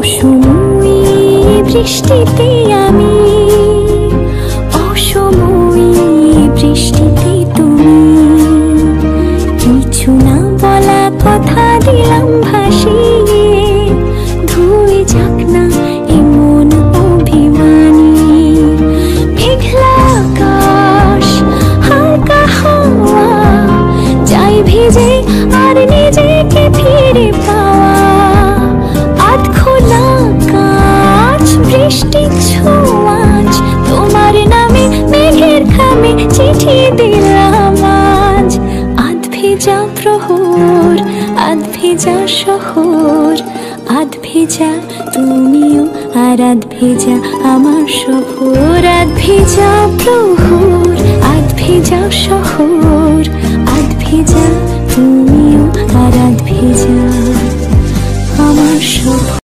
অসময়ী বৃষ্টিতে আমি, অসময়ী বৃষ্টিতে তুমি, কিছু না বলা কথা দিলাম ভাসিয়ে, ধুয়ে যাক না এমন অভিমানী। মেঘলা আকাশ হালকা হাওয়া চাই ভিজে আর নিজেকে ফিরে পাওয়া, আধ খোলা কাঁচ বৃষ্টির ছোঁয়াচ তোমার নামে মেঘের খামে চিঠি দিলাম আজ। আধ ভেজা প্রহর, আধ ভেজা শহর, আধ ভেজা তুমিও আর আধ ভেজা আমার শহর। আধ ভেজা প্রহর, আধ ভেজা শহর, আধ ভেজা তুমিও আর আধ ভেজা আমার শহর।